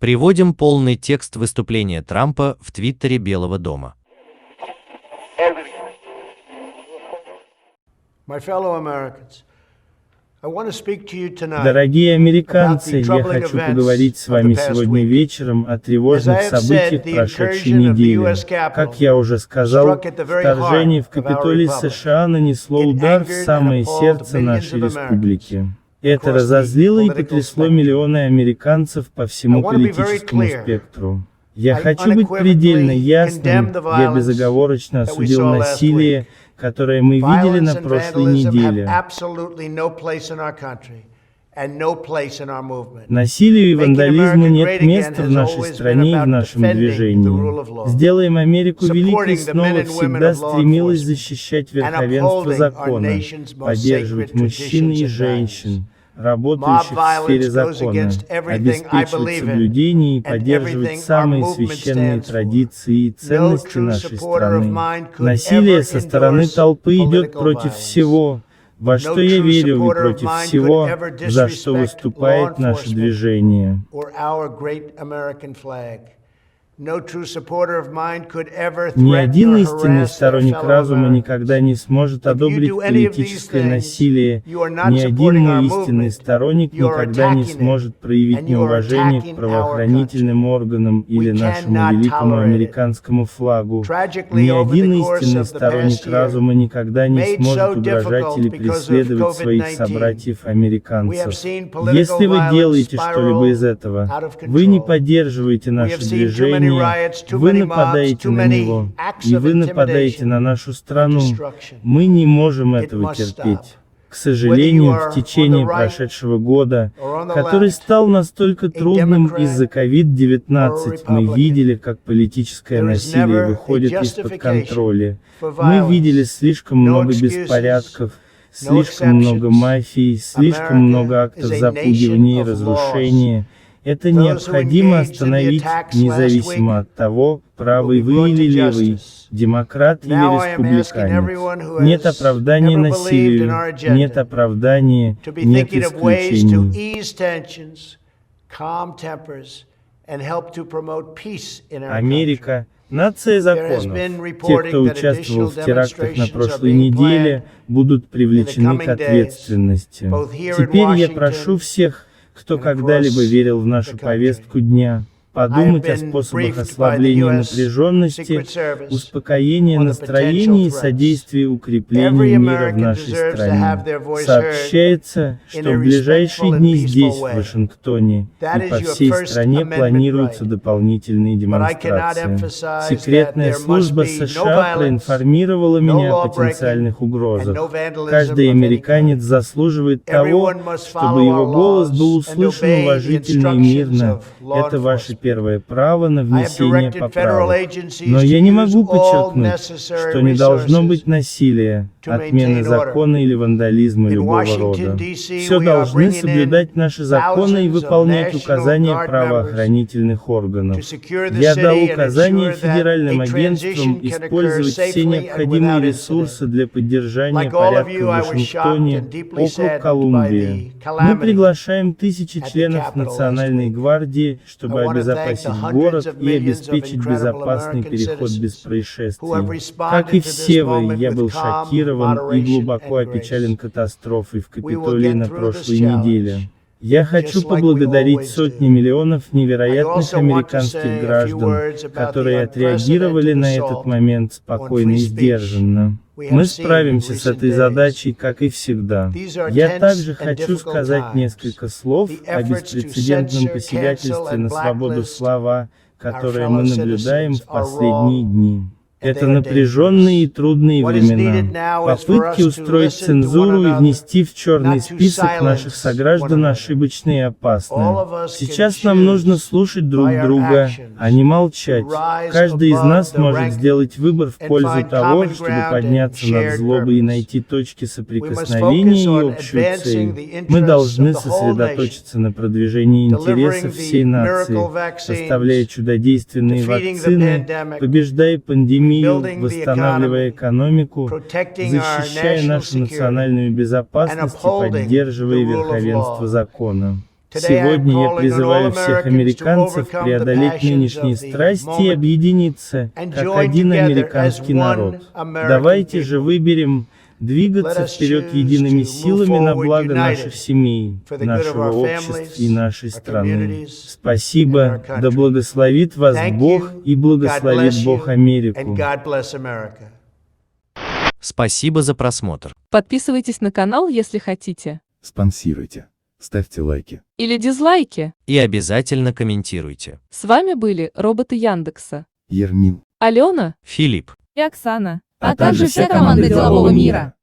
Приводим полный текст выступления Трампа в Твиттере Белого дома. Дорогие американцы, я хочу поговорить с вами сегодня вечером о тревожных событиях прошедшей недели. Как я уже сказал, вторжение в Капитолий США нанесло удар в самое сердце нашей республики. Это разозлило и потрясло миллионы американцев по всему политическому спектру. Я хочу быть предельно ясным, я безоговорочно осудил насилие, которое мы видели на прошлой неделе. Насилию и вандализму нет места в нашей стране и в нашем движении. «Сделаем Америку великой» снова всегда стремилась защищать верховенство закона, поддерживать мужчин и женщин, работающих в сфере закона, обеспечивать соблюдение и поддерживать самые священные традиции и ценности нашей страны. Насилие со стороны толпы идет против всего, во что я верю, и против всего, за что выступает наше движение. Ни один истинный сторонник разума никогда не сможет одобрить политическое насилие, ни один мой истинный сторонник никогда не сможет проявить неуважение к правоохранительным органам или нашему великому американскому флагу. Ни один истинный сторонник разума никогда не сможет угрожать или преследовать своих собратьев-американцев. Если вы делаете что-либо из этого, вы не поддерживаете наше движение, вы нападаете на него, и вы нападаете на нашу страну. Мы не можем этого терпеть. К сожалению, в течение прошедшего года, который стал настолько трудным из-за COVID-19, мы видели, как политическое насилие выходит из-под контроля. Мы видели слишком много беспорядков, слишком много мафии, слишком много актов запугивания и разрушения. Это необходимо остановить, независимо от того, правый вы или левый, демократ или республиканец. Нет оправдания насилию, нет оправдания, нет исключений. Америка – нация законов. Те, кто участвовал в терактах на прошлой неделе, будут привлечены к ответственности. Теперь я прошу всех, кто когда-либо верил в нашу повестку дня, подумать о способах ослабления напряженности, успокоения настроения и содействия укреплению мира в нашей стране. Сообщается, что в ближайшие дни здесь, в Вашингтоне, и по всей стране планируются дополнительные демонстрации. Секретная служба США проинформировала меня о потенциальных угрозах. Каждый американец заслуживает того, чтобы его голос был услышан уважительно и мирно. Это ваше первое право на внесение поправок. Но я не могу подчеркнуть, что не должно быть насилия, отмены закона или вандализма любого рода. Все должны соблюдать наши законы и выполнять указания правоохранительных органов. Я дал указание федеральным агентствам использовать все необходимые ресурсы для поддержания порядка в Вашингтоне, округ Колумбия. Мы приглашаем тысячи членов Национальной гвардии, чтобы обезопасить город и обеспечить безопасный переход без происшествий. Как и все вы, я был шокирован и глубоко опечален катастрофой в Капитолии на прошлой неделе. Я хочу поблагодарить сотни миллионов невероятных американских граждан, которые отреагировали на этот момент спокойно и сдержанно. Мы справимся с этой задачей, как и всегда. Я также хочу сказать несколько слов о беспрецедентном посягательстве на свободу слова, которое мы наблюдаем в последние дни. Это напряженные и трудные времена. Попытки устроить цензуру и внести в черный список наших сограждан ошибочны и опасны. Сейчас нам нужно слушать друг друга, а не молчать. Каждый из нас может сделать выбор в пользу того, чтобы подняться над злобой и найти точки соприкосновения и общую цель. Мы должны сосредоточиться на продвижении интересов всей нации, составляя чудодейственные вакцины, побеждая пандемию, восстанавливая экономику, защищая нашу национальную безопасность и поддерживая верховенство закона. Сегодня я призываю всех американцев преодолеть нынешние страсти и объединиться, как один американский народ. Давайте же выберем двигаться вперед едиными силами на благо наших семей, нашего общества и нашей страны. Спасибо, да благословит вас Бог и благословит Бог Америку. Спасибо за просмотр. Подписывайтесь на канал, если хотите. Спонсируйте, ставьте лайки. Или дизлайки. И обязательно комментируйте. С вами были роботы Яндекса. Ермин. Алена Филипп. и Оксана. А также вся команда делового мира.